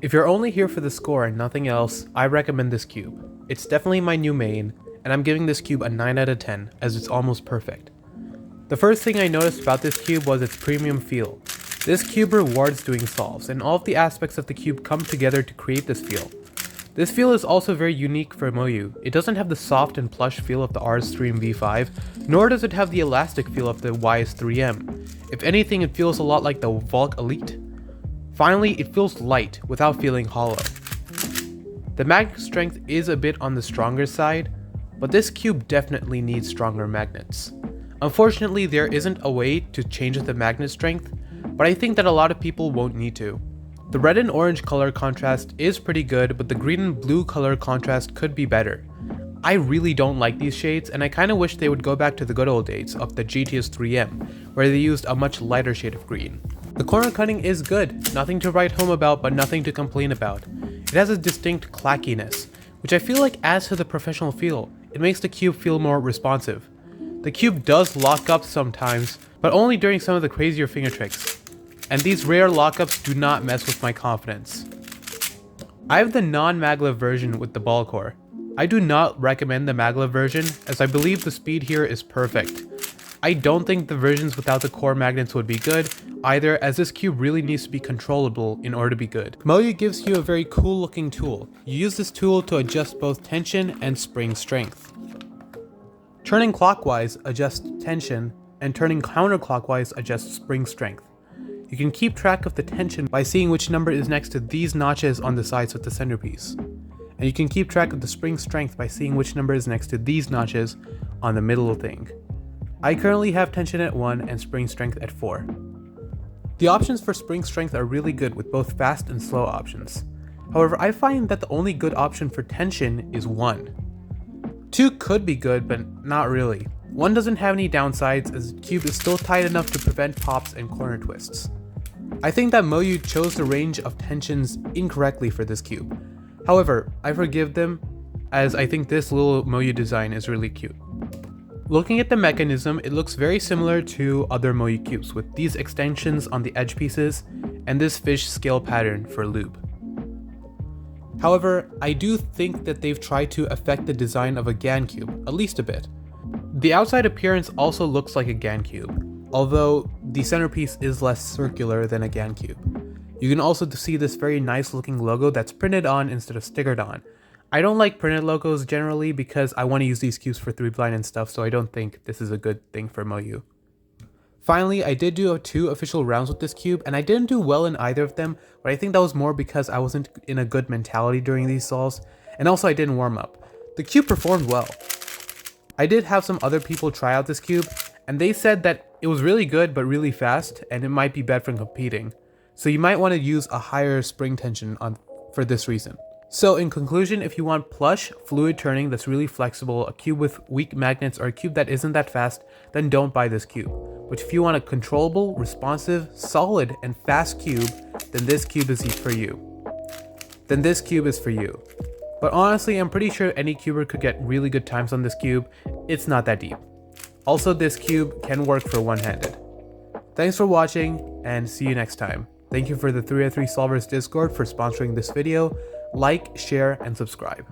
If you're only here for the score and nothing else, I recommend this cube. It's definitely my new main, and I'm giving this cube a 9 out of 10 as it's almost perfect. The first thing I noticed about this cube was its premium feel. This cube rewards doing solves, and all of the aspects of the cube come together to create this feel. This feel is also very unique for Moyu. It doesn't have the soft and plush feel of the RS3 V5, nor does it have the elastic feel of the YS3M. If anything, it feels a lot like the Valk Elite. Finally, it feels light without feeling hollow. The magnet strength is a bit on the stronger side, but this cube definitely needs stronger magnets. Unfortunately, there isn't a way to change the magnet strength, but I think that a lot of people won't need to. The red and orange color contrast is pretty good, but the green and blue color contrast could be better. I really don't like these shades, and I kinda wish they would go back to the good old days of the GTS 3M, where they used a much lighter shade of green. The corner cutting is good, nothing to write home about, but nothing to complain about. It has a distinct clackiness, which I feel like adds to the professional feel. It makes the cube feel more responsive. The cube does lock up sometimes, but only during some of the crazier finger tricks. And these rare lockups do not mess with my confidence. I have the non-maglev version with the ball core. I do not recommend the maglev version, as I believe the speed here is perfect. I don't think the versions without the core magnets would be good either, as this cube really needs to be controllable in order to be good. Moyu gives you a very cool looking tool. You use this tool to adjust both tension and spring strength. Turning clockwise adjusts tension, and turning counterclockwise adjusts spring strength. You can keep track of the tension by seeing which number is next to these notches on the sides of the centerpiece. And you can keep track of the spring strength by seeing which number is next to these notches on the middle thing. I currently have tension at 1 and spring strength at 4. The options for spring strength are really good with both fast and slow options. However, I find that the only good option for tension is 1. 2 could be good, but not really. 1 doesn't have any downsides as the cube is still tight enough to prevent pops and corner twists. I think that Moyu chose the range of tensions incorrectly for this cube. However, I forgive them, as I think this little Moyu design is really cute. Looking at the mechanism, it looks very similar to other Moyu cubes with these extensions on the edge pieces and this fish scale pattern for lube. However, I do think that they've tried to affect the design of a GAN cube, at least a bit. The outside appearance also looks like a GAN cube, although the centerpiece is less circular than a GAN cube. You can also see this very nice looking logo that's printed on instead of stickered on. I don't like printed logos generally because I want to use these cubes for 3-blind and stuff, so I don't think this is a good thing for Moyu. Finally, I did do 2 official rounds with this cube, and I didn't do well in either of them, but I think that was more because I wasn't in a good mentality during these solves, and also I didn't warm up. The cube performed well. I did have some other people try out this cube, and they said that it was really good but really fast, and it might be bad for competing. So you might want to use a higher spring tension for this reason. So in conclusion, if you want plush, fluid turning that's really flexible, a cube with weak magnets, or a cube that isn't that fast, then don't buy this cube. But if you want a controllable, responsive, solid, and fast cube, then this cube is for you. But honestly, I'm pretty sure any cuber could get really good times on this cube. It's not that deep. Also, this cube can work for one-handed. Thanks for watching, and see you next time. Thank you for the 3x3 Solvers Discord for sponsoring this video. Like, share, and subscribe.